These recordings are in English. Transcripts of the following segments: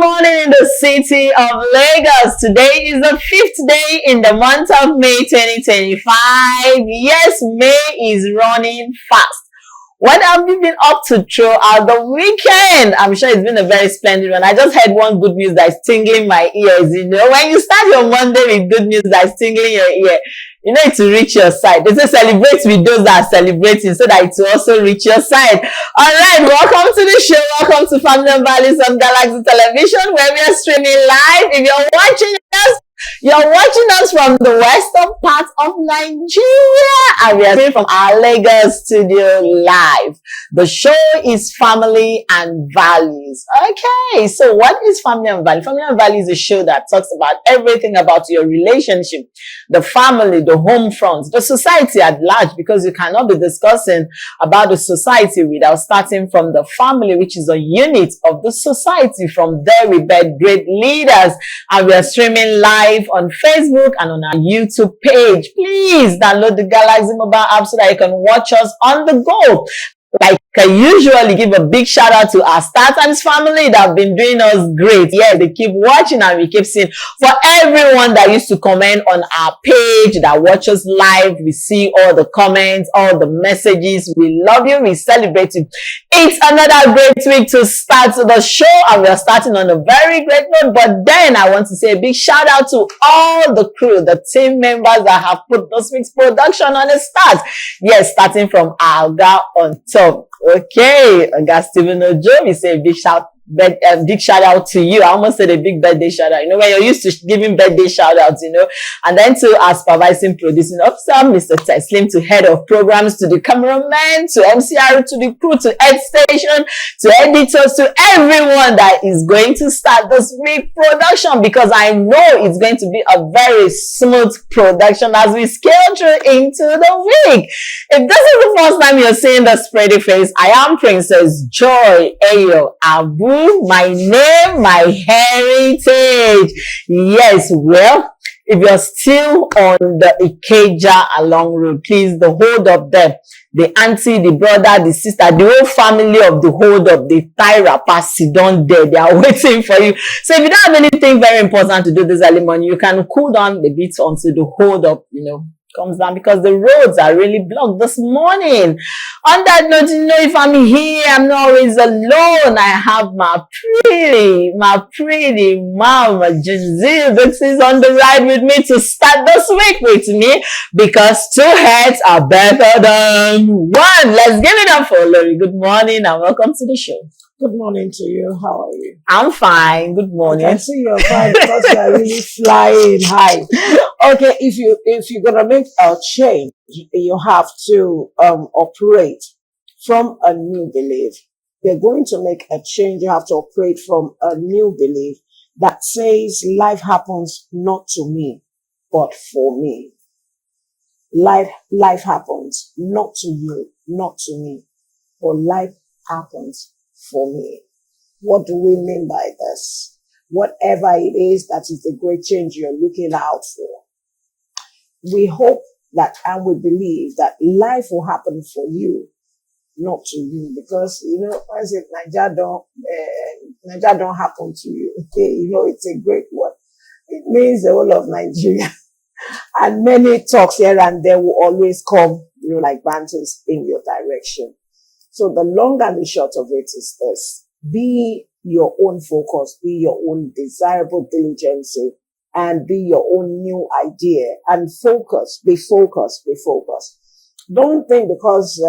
morning in the city of Lagos. Today is the 5th day in the month of May 2025. Yes, May is running fast. What have you been up to throughout the weekend? I'm sure it's been a very splendid one. I just heard one good news that's tingling my ears. You know, when you start your Monday with good news that's tingling your ear, you know it to reach your side. They say celebrate with those that are celebrating so that it will also reach your side. Alright, welcome to the show. Welcome to Family and Values on Galaxy Television, where we are streaming live. If you're watching us from the western part of Nigeria, and we are streaming from our Lagos studio live. The show is Family and Values. Okay, so what is Family and Values? Family and Values is a show that talks about everything about your relationship, the family, the home front, the society at large, because you cannot be discussing about the society without starting from the family, which is a unit of the society. From there, we birth great leaders, and we are streaming live on Facebook and on our YouTube page. Please download the Galaxy mobile app so that you can watch us on the go. Like I usually give a big shout out to our StarTimes family that have been doing us great. Yeah, they keep watching and we keep seeing. For everyone that used to comment on our page, that watches live, we see all the comments, all the messages. We love you. We celebrate you. It's another great week to start the show, and we are starting on a very great note. But then I want to say a big shout out to all the crew, the team members that have put this week's production on the start. Yes, starting from Alga on top. Okay, I got Stephen Ojo. We say a big shout out to you. I almost said a big birthday shout out. You know, when you're used to giving birthday shout outs, you know. And then to our supervising producing officer, Mr. Teslim, to head of programs, to the cameraman, to MCR, to the crew, to Ed Station, to editors, to everyone that is going to start this week production, because I know it's going to be a very smooth production as we scale through into the week. If this is the first time you're seeing this pretty face, I am Princess Joy Ayo Abu. My name, my heritage. Yes, well, if you're still on the Ikeja along road, please, the hold up there, the auntie, the brother, the sister, the whole family of the hold up, the tie wrapper, sit down there. They are waiting for you. So if you don't have anything very important to do this early morning, you can cool down a bit until the hold up, you know, comes down, because the roads are really blocked this morning. On that note, you know, if I'm here, I'm not always alone. I have my pretty mom, Giselle. This is on the ride with me to start this week with me, because 2 heads are better than 1. Let's give it up for Lori. Good morning and welcome to the show. Good morning to you. How are you? I'm fine. Good morning. I can see you're fine because you're really flying high. Okay, if you're gonna make a change, you have to operate from a new belief. You're going to make a change. You have to operate from a new belief that says life happens not to me, but for me. Life happens not to you, not to me, but life happens for me. What do we mean by this? Whatever it is that is the great change you're looking out for, we hope that and we believe that life will happen for you, not to you. Because, you know, once it Nigeria don't happen to you, okay, you know, it's a great word. It means the whole of Nigeria. And many talks here and there will always come, you know, like banters in your direction. So the long and the short of it is this: be your own focus, be your own desirable diligence, and be your own new idea, and focus, be focused, be focused. Don't think because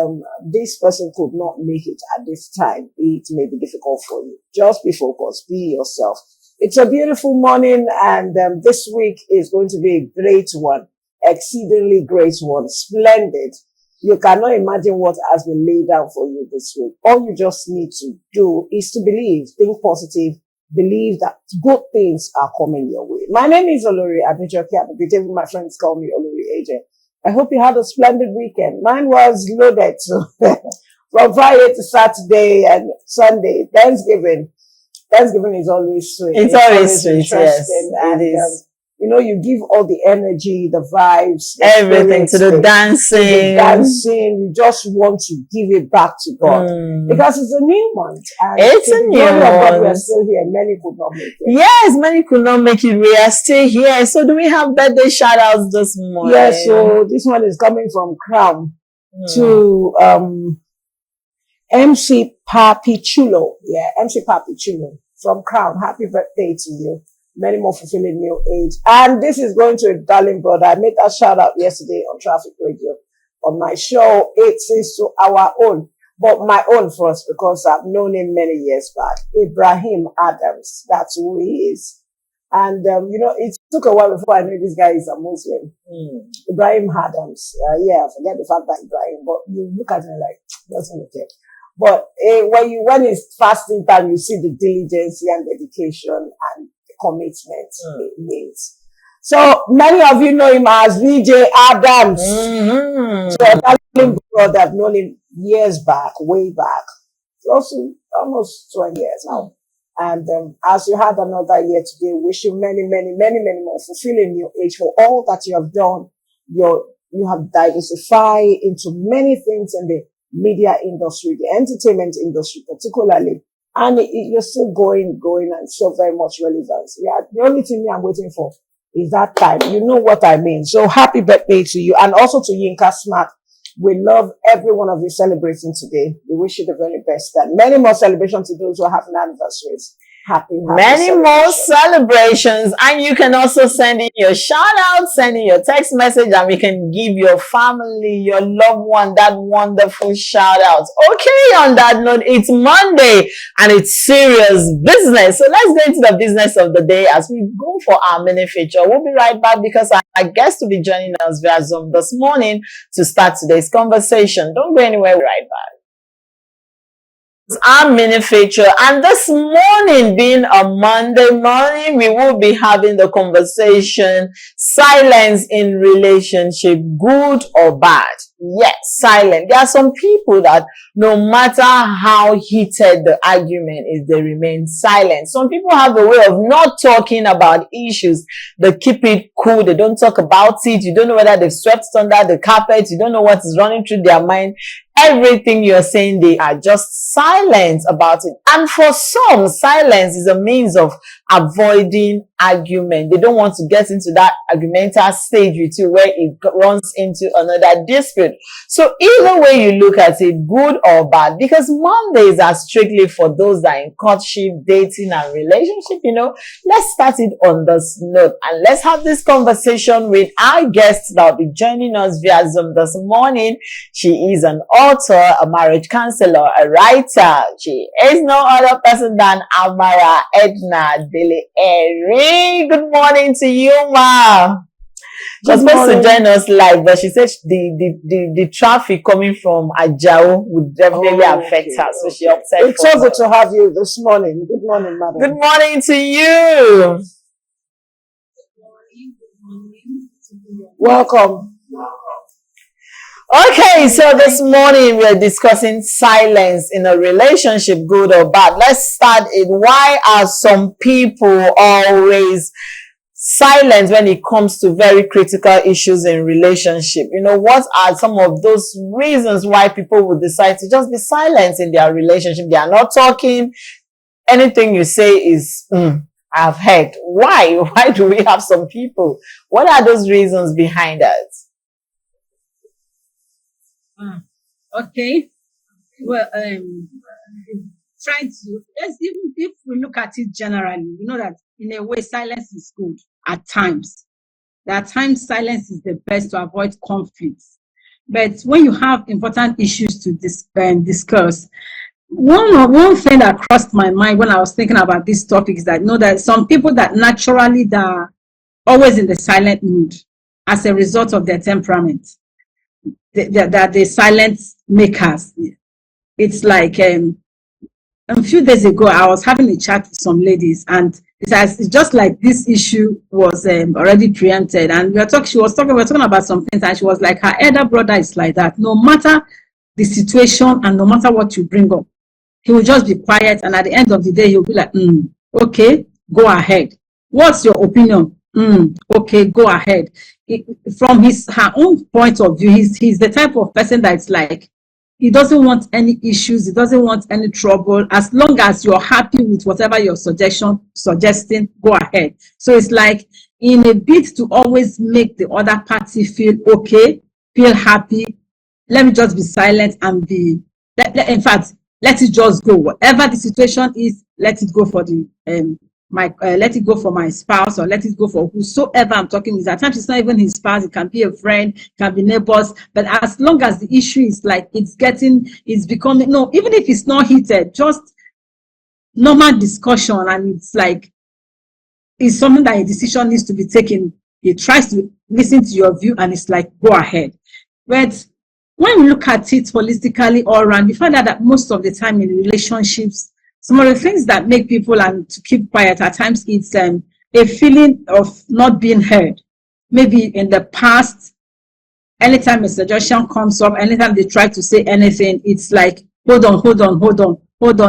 this person could not make it at this time, it may be difficult for you. Just be focused, be yourself. It's a beautiful morning, and this week is going to be a great one, exceedingly great one, splendid. You cannot imagine what has been laid down for you this week. All you just need to do is to believe, think positive, believe that good things are coming your way. My name is Olori Adejoke. My friends call me Olori AJ. I hope you had a splendid weekend. Mine was loaded. So from Friday to Saturday and Sunday, Thanksgiving is always sweet. It's always sweet, yes. And, it is. You know, you give all the energy, the vibes, the Everything to spirits, the dancing. dancing. You just want to give it back to God because it's a new month. And It's to a the new glory of God, we are month. still here. Many could not make it. Yes, many could not make it. We are still here. So do we have birthday shout outs this morning? Yes, so this one is coming from Crown to MC Papi Chulo. Yeah, MC Papi Chulo from Crown. Happy birthday to you. Many more fulfilling new age. And this is going to a darling brother. I made that shout out yesterday on Traffic Radio on my show. It says to our own, but my own first because I've known him many years back. Ibrahim Adams. That's who he is. And, you know, it took a while before I knew this guy is a Muslim. Ibrahim Adams. Yeah, I forget the fact that Ibrahim, but you look at him like, doesn't look it. But when it's fasting time, you see the diligence and dedication and commitment it means. So many of you know him as VJ Adams. So a darling brother, I've known him years back, way back. Also almost 20 years now. And as you had another year today, wish you many, many, many, many more fulfilling your age for all that you have done. You have diversified into many things in the media industry, the entertainment industry particularly. And you're still going and so very much relevant. Yeah, the only thing I'm waiting for is that time. You know what I mean. So happy birthday to you. And also to Yinka Smart. We love every one of you celebrating today. We wish you the very best. And many more celebrations to those who are having anniversaries. Happy many more celebrations. And you can also send in your shout out, send in your text message, and we can give your family, your loved one, that wonderful shout out. Okay, on that note, it's Monday and it's serious business. So let's get into the business of the day as we go for our mini feature. We'll be right back because our guest will be joining us via Zoom this morning to start today's conversation. Don't go anywhere, we'll be right back. Our mini feature, and this morning being a Monday morning, we will be having the conversation, silence in relationship, good or bad. Yes, silent. There are some people that no matter how heated the argument is, they remain silent. Some people have a way of not talking about issues. They keep it cool. They don't talk about it. You don't know whether they've swept under the carpet. You don't know what is running through their mind. Everything you're saying, they are just silent about it. And for some, silence is a means of avoiding argument. They don't want to get into that argumentative stage with you where it runs into another dispute. So either way you look at it, good or bad, because Mondays are strictly for those that are in courtship, dating, and relationship, you know. Let's start it on this note and let's have this conversation with our guest that will be joining us via Zoom this morning. She is an author, a marriage counselor, a writer. She is no other person than Amara Edna Dele-Eri. Good morning to you, ma. She was supposed to join us live, but she said the traffic coming from Ajao would definitely affect her, so she upset. It's so good to have you this morning. Good morning, madam. Good morning to you. Welcome. Okay, so this morning we are discussing silence in a relationship, good or bad. Let's start it. Why are some people always silent when it comes to very critical issues in relationship? You know, what are some of those reasons why people would decide to just be silent in their relationship? They are not talking. Anything you say is, I've heard. Why? Why do we have some people? What are those reasons behind that? Okay. Well, trying to, even if we look at it generally, you know that in a way silence is good at times. There are times silence is the best to avoid conflicts. But when you have important issues to discuss, one thing that crossed my mind when I was thinking about this topic is that, you know, that some people that naturally that are always in the silent mood as a result of their temperament. That the silent makers. It's like a few days ago, I was having a chat with some ladies, and it's just like this issue was already preempted, and we were talking about some things, and she was like, her elder brother is like that. No matter the situation and no matter what you bring up, he will just be quiet, and at the end of the day, he'll be like, okay, go ahead. What's your opinion? okay, go ahead. From her own point of view, he's the type of person that's like, he doesn't want any issues, he doesn't want any trouble. As long as you're happy with whatever you're suggesting, go ahead. So it's like, in a bid to always make the other party feel okay, feel happy, let me just be silent and be, in fact, let it just go. Whatever the situation is, let it go for the let it go for my spouse, or let it go for whosoever I'm talking with. At times it's not even his spouse, it can be a friend, it can be neighbors. But as long as the issue is like it's becoming, no, even if it's not heated, just normal discussion, and it's like it's something that a decision needs to be taken. He tries to listen to your view, and it's like, go ahead. But when we look at it holistically all around, we find out that most of the time in relationships, some of the things that make people and to keep quiet at times, it's a feeling of not being heard. Maybe in the past, anytime a suggestion comes up, anytime they try to say anything, it's like, hold on.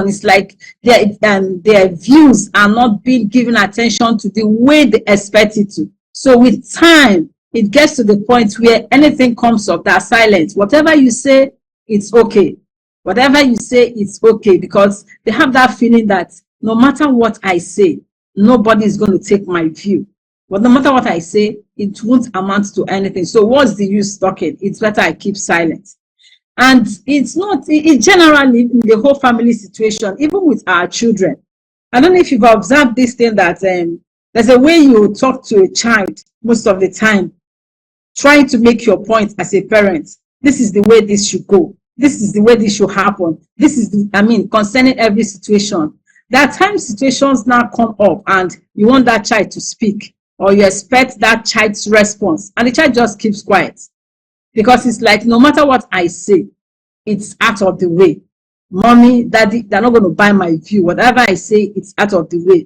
It's like their views are not being given attention to the way they expect it to. So with time, it gets to the point where anything comes up, they're silent. Whatever you say, it's okay. Whatever you say, it's okay, because they have that feeling that no matter what I say, nobody is going to take my view. But no matter what I say, it won't amount to anything. So what's the use talking? It's better I keep silent. And it's not, it generally in the whole family situation, even with our children. I don't know if you've observed this thing that there's a way you talk to a child most of the time, trying to make your point as a parent. This is the way this should go. This is the way this should happen. This is concerning every situation. There are times situations now come up and you want that child to speak, or you expect that child's response, and the child just keeps quiet. Because it's like, no matter what I say, it's out of the way. Mommy, daddy, they're not going to buy my view. Whatever I say, it's out of the way.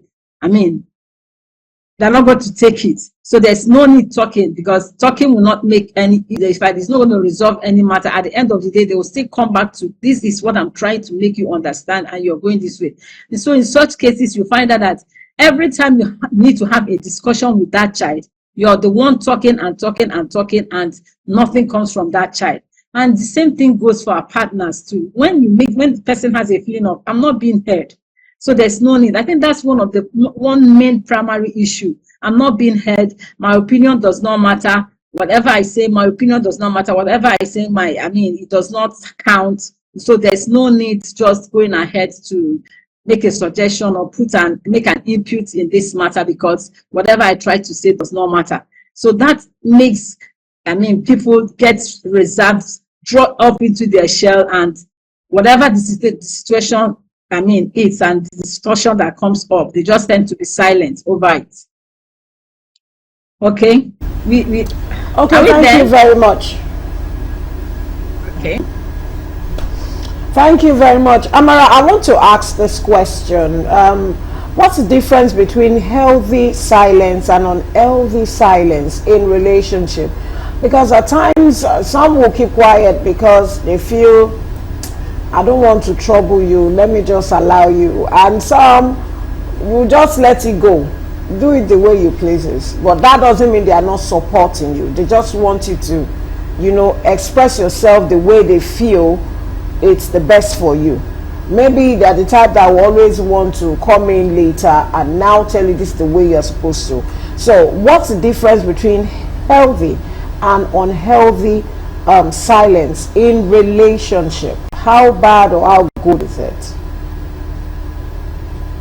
They're not going to take it. So there's no need talking, because talking will not make any, in fact, it's not going to resolve any matter. At the end of the day, they will still come back to, this is what I'm trying to make you understand, and you're going this way. And so in such cases, you find out that every time you need to have a discussion with that child, you're the one talking, and nothing comes from that child. And the same thing goes for our partners too. When the person has a feeling of, I'm not being heard, so there's no need. I think that's one main primary issue. I'm not being heard. My opinion does not matter. Whatever I say, my opinion does not matter. Whatever I say, it does not count. So there's no need just going ahead to make a suggestion or make an input in this matter, because whatever I try to say does not matter. So that makes, people get reserved, draw up into their shell, and whatever the situation, it's, and the discussion that comes up, they just tend to be silent over it. Okay? Okay, thank you very much. Okay. Thank you very much. Amara, I want to ask this question. What's the difference between healthy silence and unhealthy silence in relationship? Because at times, some will keep quiet because they feel, I don't want to trouble you, let me just allow you. And some will just let it go. Do it the way you pleases. But that doesn't mean they are not supporting you. They just want you to, express yourself the way they feel it's the best for you. Maybe they're the type that will always want to come in later and now tell you this is the way you're supposed to. So what's the difference between healthy and unhealthy silence in relationship? How bad or how good is it?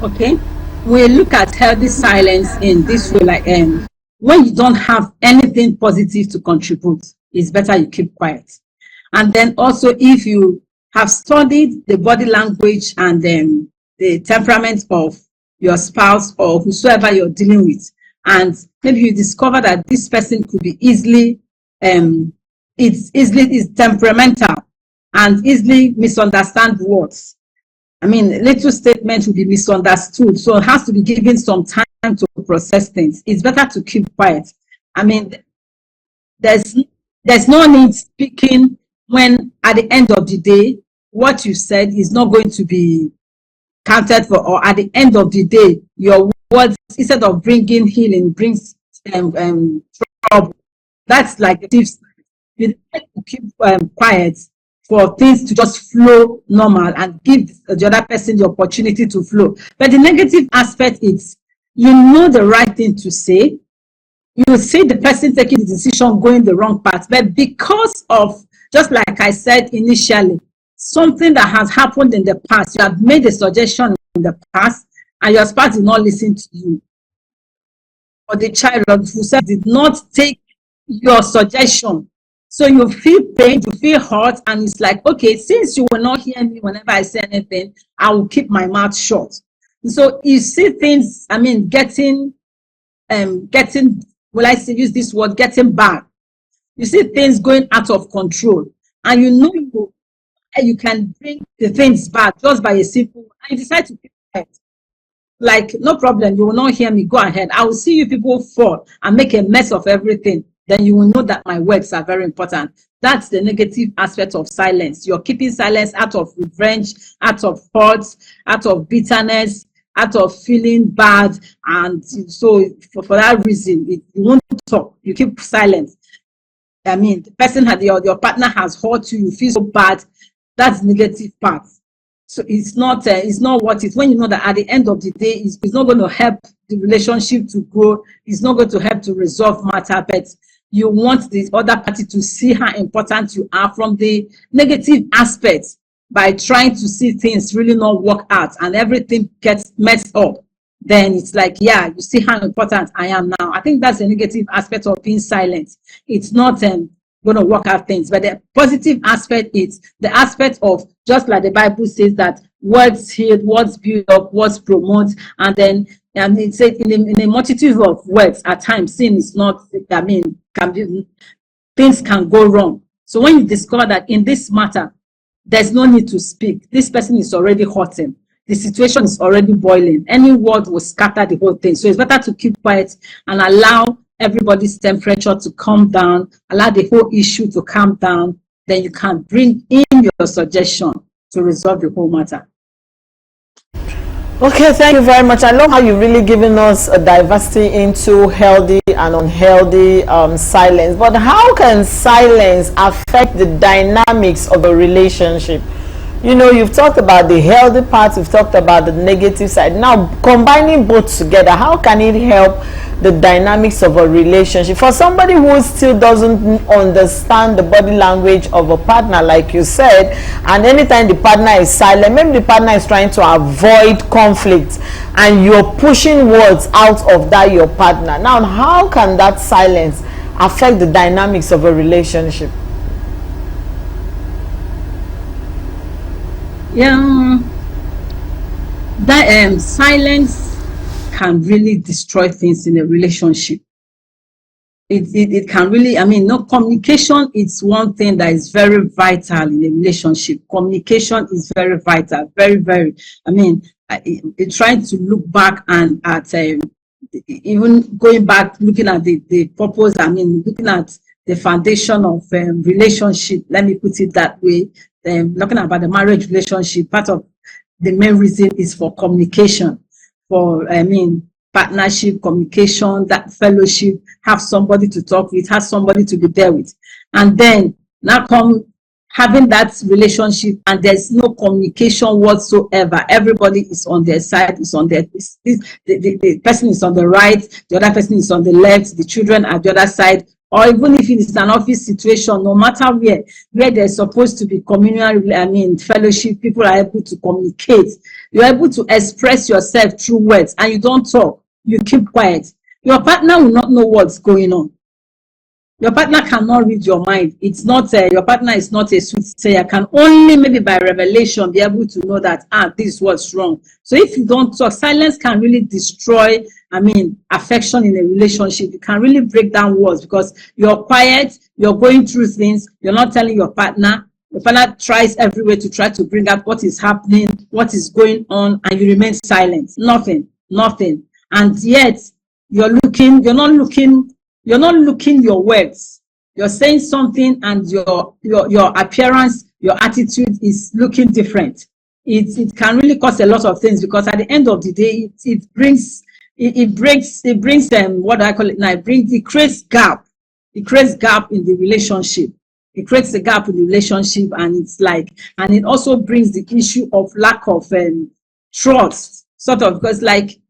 Okay, we look at healthy silence in this way, like when you don't have anything positive to contribute, it's better you keep quiet. And then also, if you have studied the body language and the temperament of your spouse or whosoever you're dealing with, and maybe you discover that this person could be easily is temperamental and easily misunderstand words. Little statements will be misunderstood, so it has to be given some time to process things. It's better to keep quiet. There's no need speaking when at the end of the day, what you said is not going to be counted for, or at the end of the day, your words, instead of bringing healing, brings trouble. That's like tips. You need to keep quiet for things to just flow normal and give the other person the opportunity to flow. But the negative aspect is you know the right thing to say. You see the person taking the decision going the wrong path. But because of, just like I said initially, something that has happened in the past, you have made a suggestion in the past and your spouse did not listen to you. Or the child who said did not take your suggestion. So you feel pain, you feel hurt, and it's like, okay, since you will not hear me whenever I say anything, I will keep my mouth shut. So you see things, I mean, getting, will I say, use this word, getting bad. You see things going out of control, and you know you can bring the things back just by a simple, and you decide to keep quiet. Like, no problem, you will not hear me, go ahead. I will see you people fall and make a mess of everything. Then you will know that my words are very important. That's the negative aspect of silence. You're keeping silence out of revenge, out of hurt, out of bitterness, out of feeling bad. And so for that reason, you won't talk. You keep silent. I mean, the person your partner has hurt you, you feel so bad. That's the negative part. So it's not what it's when you know that at the end of the day, it's not going to help the relationship to grow. It's not going to help to resolve matter, but you want the other party to see how important you are from the negative aspects by trying to see things really not work out and everything gets messed up. Then it's like, yeah, you see how important I am now. I think that's the negative aspect of being silent. It's not going to work out things, but the positive aspect is the aspect of, just like the Bible says, that words heal, words build up, words promote, and then it said in a multitude of words at times sin is not, I mean, things can go wrong. So when you discover that in this matter there's no need to speak, this person is already hurting, the situation is already boiling, any word will scatter the whole thing. So it's better to keep quiet and allow everybody's temperature to calm down, allow the whole issue to calm down. Then you can bring in your suggestion to resolve the whole matter. Okay, thank you very much. I love how you've really given us a diversity into healthy and unhealthy silence. But how can silence affect the dynamics of a relationship? You know, you've talked about the healthy parts, you've talked about the negative side. Now, combining both together, how can it help the dynamics of a relationship? For somebody who still doesn't understand the body language of a partner, like you said, and anytime the partner is silent, maybe the partner is trying to avoid conflict, and you're pushing words out of that your partner. Now, how can that silence affect the dynamics of a relationship? Yeah, that silence can really destroy things in a relationship. It can really, I mean, no, communication is one thing that is very vital in a relationship. Communication is very vital, very, very. I mean, trying to look back and at even going back, looking at the purpose. I mean, looking at the foundation of relationship. Let me put it that way. Looking about the marriage relationship, part of the main reason is for communication, for, I mean, partnership, communication, that fellowship, have somebody to talk with, have somebody to be there with. And then now come having that relationship and there's no communication whatsoever. Everybody is on their side, is on their, the person is on the right, the other person is on the left, the children are the other side. Or even if it's an office situation, no matter where there's supposed to be communal, I mean, fellowship, people are able to communicate. You're able to express yourself through words and you don't talk. You keep quiet. Your partner will not know what's going on. Your partner cannot read your mind. It's not, your partner is not a soothsayer. Can only maybe by revelation be able to know that, this is what's wrong. So if you don't talk, silence can really destroy, I mean, affection in a relationship. It can really break down walls because you're quiet, you're going through things, you're not telling your partner. The partner tries every way to try to bring out what is happening, what is going on, and you remain silent. Nothing. And yet, you're not looking your words. You're saying something and your appearance, your attitude is looking different. It can really cause a lot of things because at the end of the day, it it brings them, what do I call it now? It creates gap. It creates gap in the relationship. It creates a gap in the relationship, and it's like, and it also brings the issue of lack of trust, sort of, because like,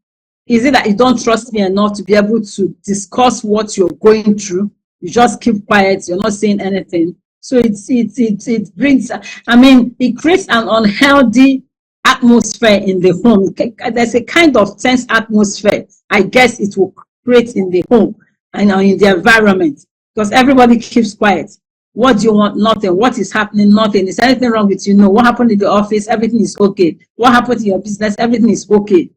is it that you don't trust me enough to be able to discuss what you're going through? You just keep quiet. You're not saying anything. So it brings, I mean, it creates an unhealthy atmosphere in the home. There's a kind of tense atmosphere, I guess it will create in the home and in the environment, because everybody keeps quiet. What do you want? Nothing. What is happening? Nothing. Is anything wrong with you? No. What happened in the office? Everything is okay. What happened in your business? Everything is okay.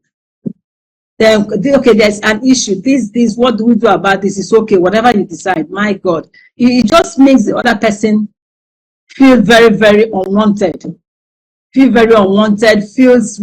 Then, okay, there's an issue. This, what do we do about this? It's okay. Whatever you decide. My God, it just makes the other person feel very, very unwanted. Feel very unwanted. Feels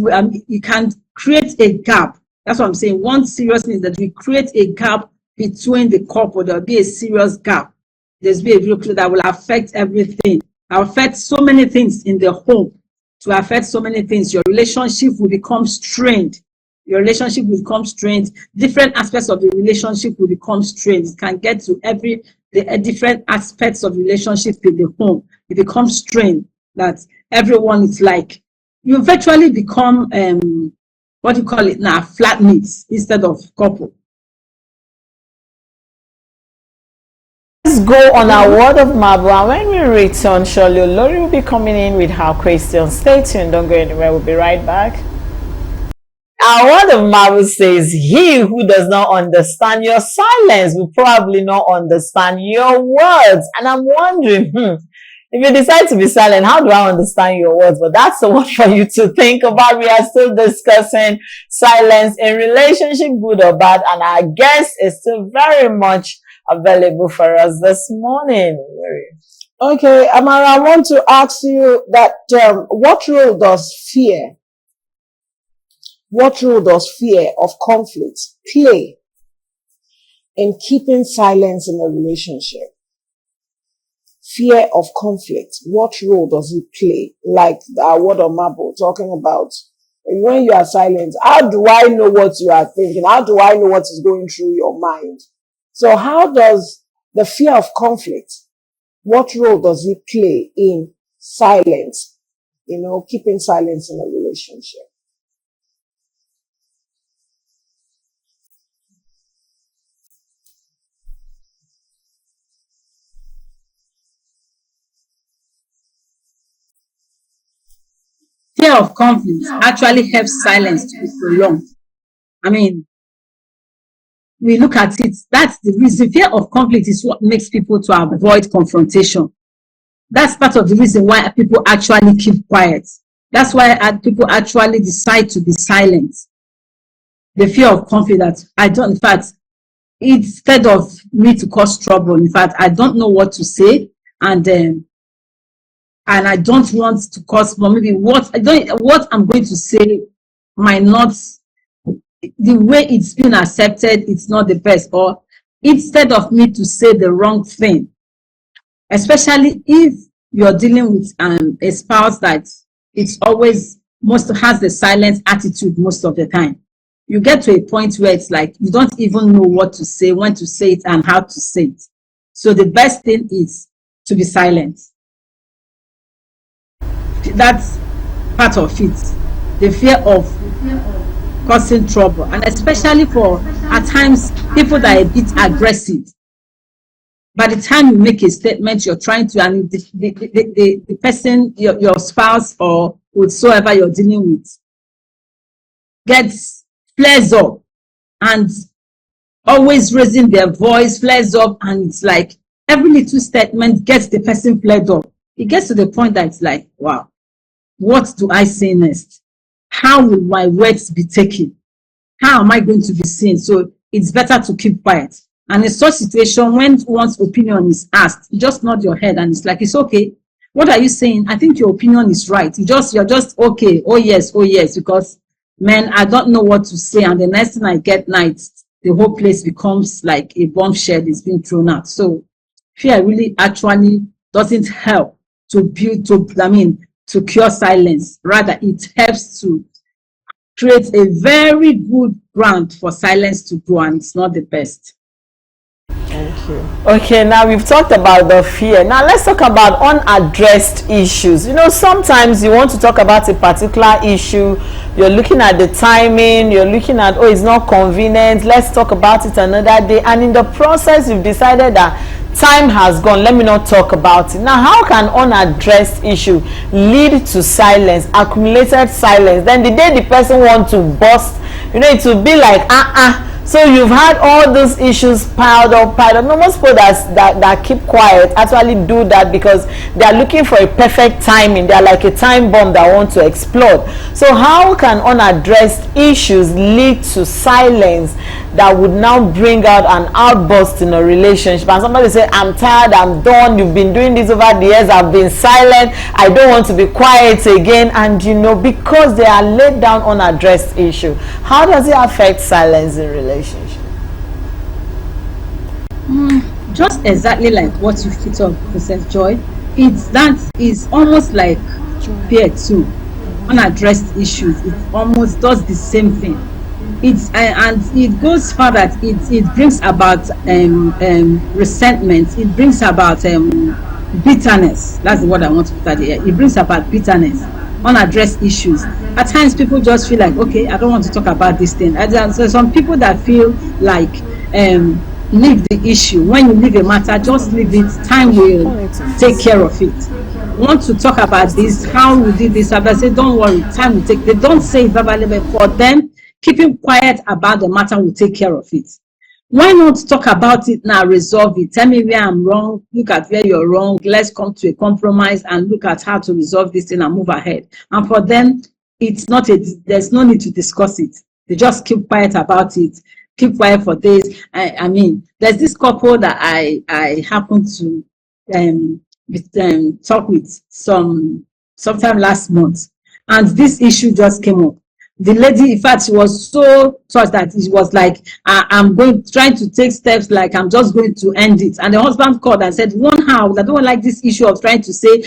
you can create a gap. That's what I'm saying. One serious thing is that we create a gap between the couple. There'll be a serious gap. There's be a real clue that will affect everything. Affect so many things in the home. To affect so many things, your relationship will become strained. Your relationship will become strained. Different aspects of the relationship will become strained. It can get to the different aspects of relationship in the home. It becomes strained. That everyone is like, you virtually become what do you call it now, flatmates instead of couple. Let's go on our word of marvel, and when we return, surely Lori will be coming in with her question. Stay tuned, don't go anywhere, we'll be right back. Our word of marvel says, he who does not understand your silence will probably not understand your words. And I'm wondering, if you decide to be silent, how do I understand your words? But that's the one for you to think about. We are still discussing silence in relationship, good or bad, and our guest is still very much available for us this morning. Okay, Amara, I want to ask you that what role does fear of conflict play in keeping silence in a relationship? Fear of conflict, what role does it play? Like our word of marble talking about, when you are silent, how do I know what you are thinking? How do I know what is going through your mind? So how does the fear of conflict, what role does it play in silence? Keeping silence in a relationship. Fear of conflict actually helps silence to be prolonged. I mean, we look at it, that's the reason. Fear of conflict is what makes people to avoid confrontation. That's part of the reason why people actually keep quiet. That's why people actually decide to be silent. The fear of conflict that I don't, in fact, instead of me to cause trouble, in fact, I don't know what to say, and I don't want to cause, but maybe what I'm going to say might not, the way it's been accepted, it's not the best. Or instead of me to say the wrong thing, especially if you're dealing with a spouse that it's always has the silent attitude most of the time, you get to a point where it's like you don't even know what to say, when to say it, and how to say it. So the best thing is to be silent. That's part of it. The fear of causing trouble, and especially for at times people that are a bit aggressive. By the time you make a statement, you're trying to, and the person, your spouse or whatsoever you're dealing with, gets flares up and always raising their voice, flares up, and it's like every little statement gets the person flared up. It gets to the point that it's like, wow, what do I say next? How will my words be taken? How am I going to be seen? So it's better to keep quiet. And in such situation, when one's opinion is asked, you just nod your head and it's like, it's okay. What are you saying? I think your opinion is right. You're just okay. Oh yes, because man, I don't know what to say. And the next thing I get night, the whole place becomes like a bombshell is being thrown out. So fear really actually doesn't help to cure silence. Rather, it helps to creates a very good ground for silence to grow, and it's not the best. Thank you. Okay, now we've talked about the fear. Now let's talk about unaddressed issues. You know, sometimes you want to talk about a particular issue, you're looking at the timing, you're looking at, oh, it's not convenient, let's talk about it another day, and in the process you've decided that time has gone, let me not talk about it. Now, how can unaddressed issue lead to silence, accumulated silence? Then the day the person wants to burst, you know, it will be like, so you've had all those issues piled up. No, most people that keep quiet actually do that because they are looking for a perfect timing. They are like a time bomb that want to explode. So how can unaddressed issues lead to silence that would now bring out an outburst in a relationship? And somebody say, I'm tired, I'm done, you've been doing this over the years, I've been silent, I don't want to be quiet again. And you know, because they are laid down unaddressed issue, how does it affect silence in relationship? Just exactly like what you fit on, Princess Joy. That is almost like fear too. Unaddressed issues, it almost does the same thing. And it goes far that it brings about resentment. It brings about bitterness. That's the word I want to put out here. It brings about bitterness. Unaddressed issues. At times people just feel like, okay, I don't want to talk about this thing. So some people that feel like leave the issue. When you leave a matter, just leave it. Time will take care of it. Want to talk about this, how we did this, I say don't worry, time will take. They don't say it verbally, but for them, keeping quiet about the matter will take care of it. Why not talk about it now, resolve it? Tell me where I'm wrong, look at where you're wrong, let's come to a compromise and look at how to resolve this thing and move ahead. And for them, it's not there's no need to discuss it. They just keep quiet about it, keep quiet for days. I mean, there's this couple that I happened to talk with sometime last month, and this issue just came up. The lady, in fact, she was so touched that it was like, I'm trying to take steps, like I'm just going to end it. And the husband called and said, one house, I don't like this issue of trying to say,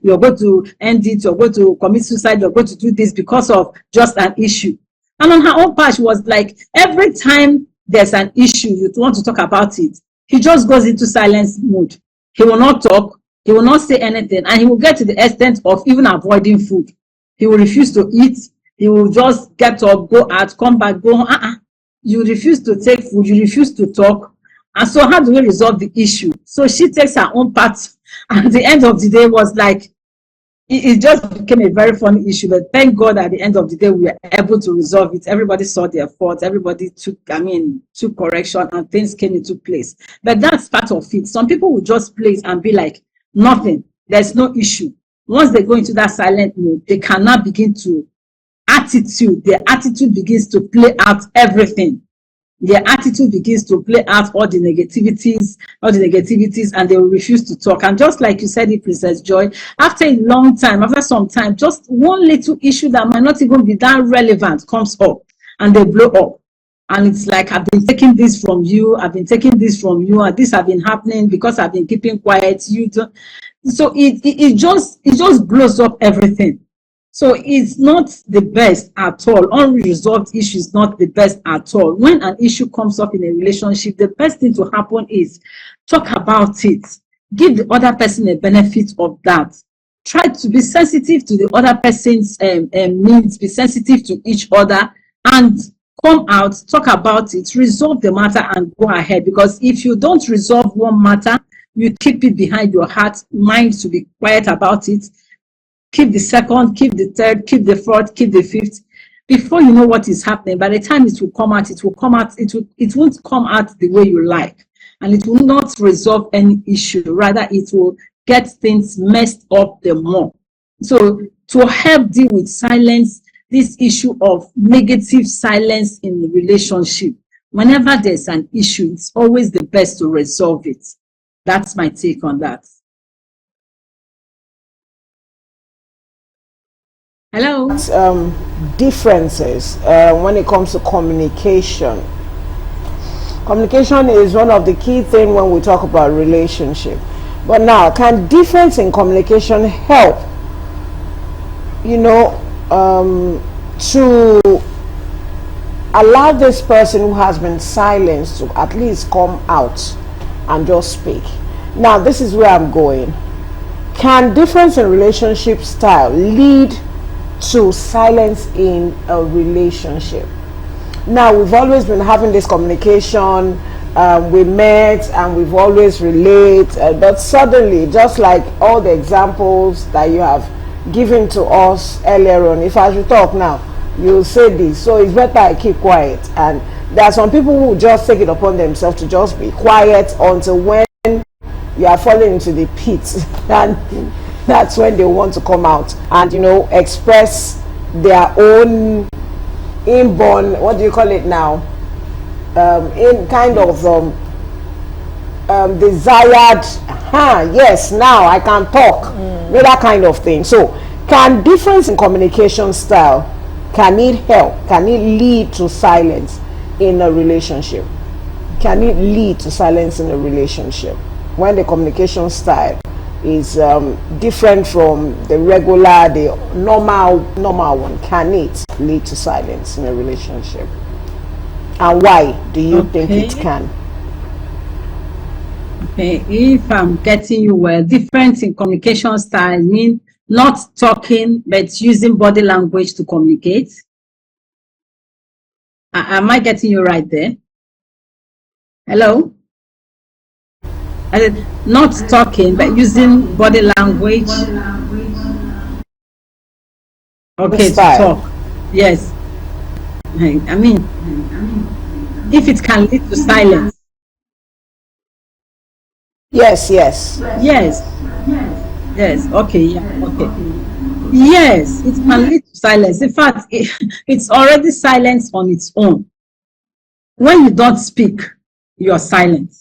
you're going to end it, you're going to commit suicide, you're going to do this because of just an issue. And on her own part, she was like, every time there's an issue, you want to talk about it, he just goes into silence mode. He will not talk, he will not say anything, and he will get to the extent of even avoiding food. He will refuse to eat. He will just get up, go out, come back, go home. You refuse to take food, you refuse to talk. And so how do we resolve the issue? So she takes her own part. And at the end of the day was like, it just became a very funny issue. But thank God at the end of the day, we were able to resolve it. Everybody saw their faults. Everybody took correction, and things came into place. But that's part of it. Some people will just play it and be like, nothing, there's no issue. Once they go into that silent mode, they cannot begin to their attitude begins to play out everything. Their attitude begins to play out all the negativities, and they will refuse to talk. And just like you said it, Princess Joy, after a long time, after some time, just one little issue that might not even be that relevant comes up, and they blow up. And it's like, I've been taking this from you, and this has been happening because I've been keeping quiet. You don't. So it just blows up everything. So it's not the best at all. Unresolved issue is not the best at all. When an issue comes up in a relationship, the best thing to happen is talk about it. Give the other person a benefit of that. Try to be sensitive to the other person's needs, be sensitive to each other, and come out, talk about it, resolve the matter, and go ahead. Because if you don't resolve one matter, you keep it behind your heart, mind to be quiet about it. Keep the second, keep the third, keep the fourth, keep the fifth. Before you know what is happening, by the time it will come out, it won't come out the way you like. And it will not resolve any issue. Rather, it will get things messed up the more. So to help deal with silence, this issue of negative silence in the relationship, whenever there's an issue, it's always the best to resolve it. That's my take on that. Hello. Differences when it comes to communication. Communication is one of the key things when we talk about relationship. But now, can difference in communication help, to allow this person who has been silenced to at least come out and just speak. Now, this is where I'm going. Can difference in relationship style lead to silence in a relationship? Now, we've always been having this communication. We met and we've always relayed, but suddenly, just like all the examples that you have given to us earlier on, if I should talk now, you say this, so it's better I keep quiet. And there are some people who just take it upon themselves to just be quiet until when you are falling into the pit, and that's when they want to come out and, you know, express their own inborn, what do you call it now, in kind of desired, yes, now I can talk, that kind of thing. So can difference in communication style, can it help, can it lead to silence in a relationship? Can it lead to silence in a relationship when the communication style is different from the regular, the normal one? Can it lead to silence in a relationship? And why do you think it can? Okay, if I'm getting you well, difference in communication style mean not talking but using body language to communicate. Am I getting you right there? Hello? I said not talking but using body language. Okay, to talk. Yes. I mean, if it can lead to silence. Yes. Okay. Yeah. Okay. Yes, it can lead to silence. In fact, it's already silence on its own. When you don't speak, you're silent.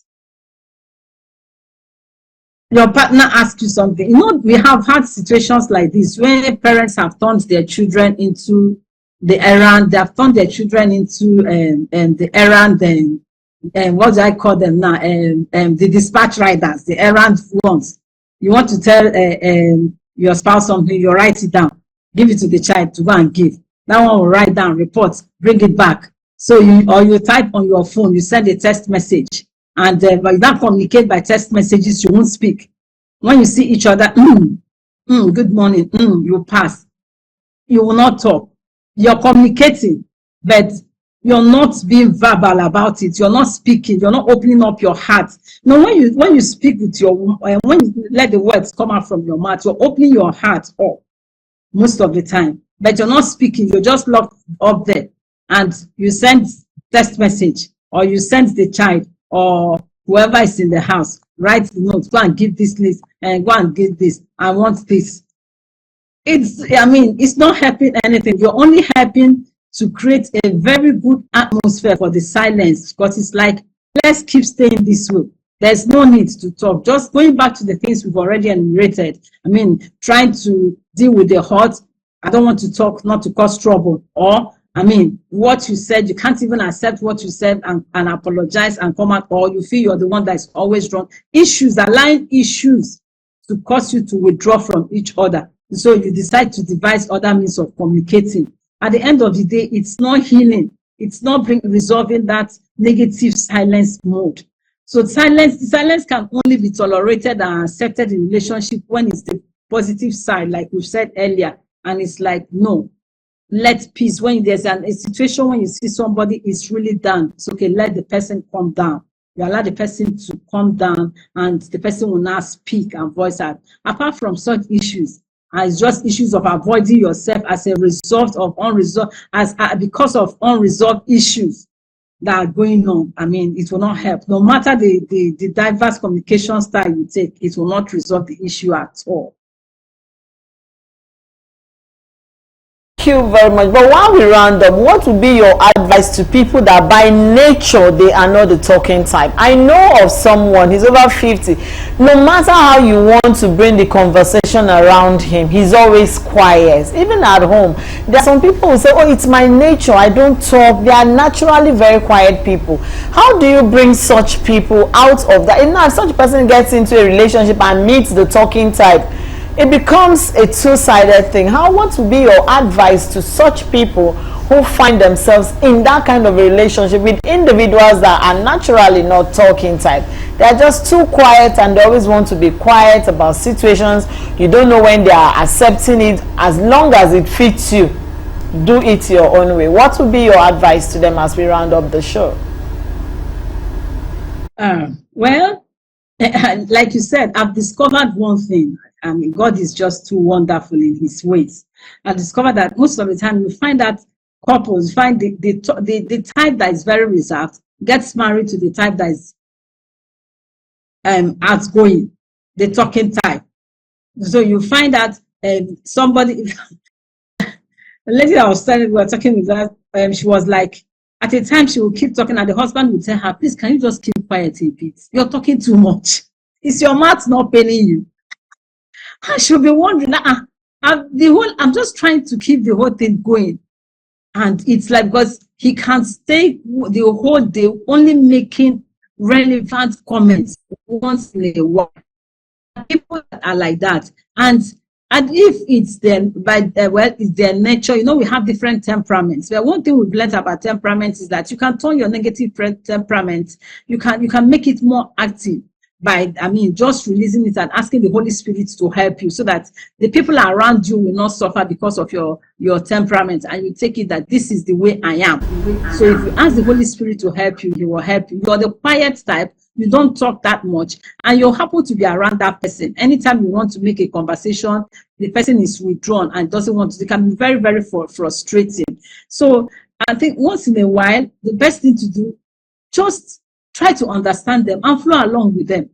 Your partner asks you something. You know, we have had situations like this where parents have turned their children into the errand. They have turned their children into the errand. What do I call them now? The dispatch riders, the errand ones. You want to tell your spouse something, you write it down, give it to the child to go and give. That one will write down, report, bring it back. So you type on your phone, you send a text message, and but you don't communicate by text messages, you won't speak. When you see each other, good morning, you pass. You will not talk. You're communicating, but you're not being verbal about it. You're not speaking. You're not opening up your heart. No, when you speak with when you let the words come out from your mouth, you're opening your heart up most of the time. But you're not speaking. You're just locked up there, and you send text message, or you send the child or whoever is in the house, write the note, go and give this list and go and give this. I want this. It's not helping anything. You're only helping to create a very good atmosphere for the silence, because it's like, let's keep staying this way. There's no need to talk. Just going back to the things we've already enumerated. Trying to deal with the hurt. I don't want to talk, not to cause trouble. Or, what you said, you can't even accept what you said and apologize and come out, or you feel you're the one that's always wrong. Allowing issues to cause you to withdraw from each other. So you decide to devise other means of communicating. At the end of the day, it's not healing. It's not resolving that negative silence mode. So silence can only be tolerated and accepted in relationship when it's the positive side, like we've said earlier. And it's like, no, let peace. When there's a situation when you see somebody is really down, it's okay, let the person calm down. You allow the person to calm down, and the person will now speak and voice out. Apart from such issues, it's just issues of avoiding yourself as a result of because of unresolved issues that are going on. It will not help. No matter the diverse communication style you take, it will not resolve the issue at all. Thank you very much. But while we round up, what would be your advice to people that by nature they are not the talking type? I know of someone, he's over 50. No matter how you want to bring the conversation around him, he's always quiet. Even at home, there are some people who say, oh, it's my nature, I don't talk. They are naturally very quiet people. How do you bring such people out of that? If such a person gets into a relationship and meets the talking type, it becomes a two-sided thing. What would be your advice to such people who find themselves in that kind of relationship with individuals that are naturally not talking type? They are just too quiet and they always want to be quiet about situations. You don't know when they are accepting it. As long as it fits you, do it your own way. What would be your advice to them as we round up the show? Well, like you said, I've discovered one thing. God is just too wonderful in his ways. I discovered that most of the time you find that couples find the type that is very reserved gets married to the type that is outgoing, the talking type. So you find that somebody, the lady I was telling, we were talking with her, she was like, at a time she would keep talking and the husband would tell her, please, can you just keep quiet a bit? You're talking too much. Is your mouth not paining you? I should be wondering, I'm just trying to keep the whole thing going. And it's like, because he can't stay the whole day only making relevant comments once in a while. People are like that. And if it's it's their nature, we have different temperaments. But one thing we've learned about temperaments is that you can turn your negative temperament, you can make it more active by, just releasing it and asking the Holy Spirit to help you so that the people around you will not suffer because of your temperament, and you take it that this is the way I am. So if you ask the Holy Spirit to help you, he will help you. You're the quiet type, you don't talk that much, and you happen to be around that person. Anytime you want to make a conversation, the person is withdrawn and doesn't want to. It can be very, very frustrating. So I think once in a while, the best thing to do, just try to understand them and flow along with them.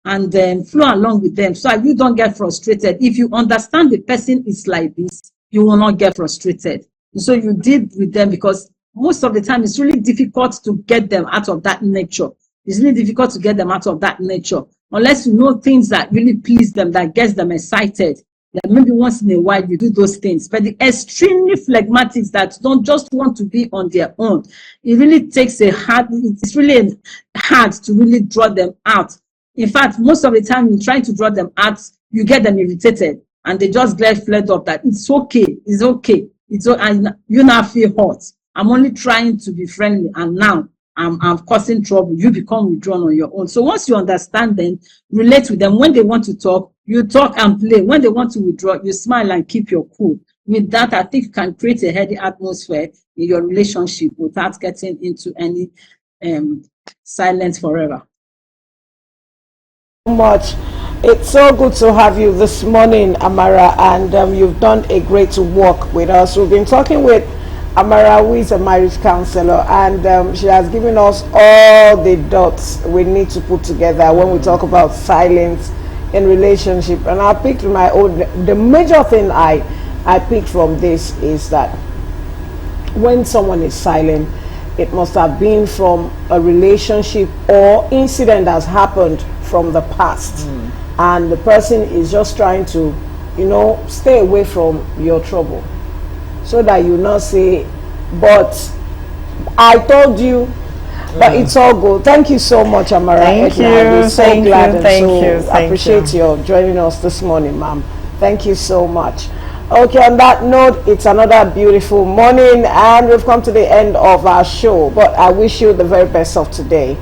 And then flow along with them so you don't get frustrated. If you understand the person is like this, you will not get frustrated. So you deal with them, because most of the time it's really difficult to get them out of that nature. It's really difficult to get them out of that nature unless you know things that really please them, that gets them excited. Then maybe once in a while you do those things. But the extremely phlegmatics that don't just want to be on their own, it really takes it's really hard to really draw them out. In fact, most of the time you try to draw them out, you get them irritated and they just get flared up that it's okay, and you now feel hot. I'm only trying to be friendly and now I'm causing trouble. You become withdrawn on your own. So once you understand them, relate with them. When they want to talk, you talk and play. When they want to withdraw, you smile and keep your cool. With that, I think you can create a healthy atmosphere in your relationship without getting into any silence forever. Much. It's so good to have you this morning, Amara, and you've done a great work with us. We've been talking with Amara, who is a marriage counselor, and she has given us all the dots we need to put together when we talk about silence in relationship. And I picked the major thing I picked from this is that when someone is silent, it must have been from a relationship or incident that's happened from the past, and the person is just trying to stay away from your trouble, so that you not say, but I told you. But it's all good. Thank you so much, Amara. Thank you. We're so Thank glad you. and Thank so you. Thank appreciate you. your joining us this morning, ma'am. Thank you so much. Okay, on that note, it's another beautiful morning and we've come to the end of our show, but I wish you the very best of today.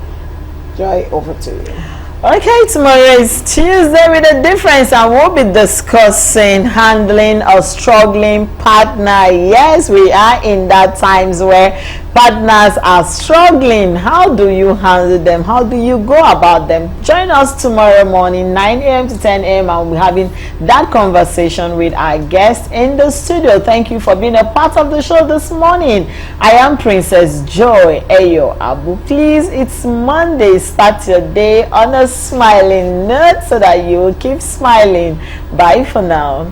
Joy, over to you. Okay, tomorrow is Tuesday with a difference, and we'll be discussing handling a struggling partner. Yes, we are in that times where partners are struggling. How do you handle them? How do you go about them? Join us tomorrow morning, 9 a.m. to 10 a.m. and we'll be having that conversation with our guests in the studio. Thank you for being a part of the show this morning. I am Princess Joy Ayo Abu. Please, it's Monday. Start your day on a smiling note so that you will keep smiling. Bye for now.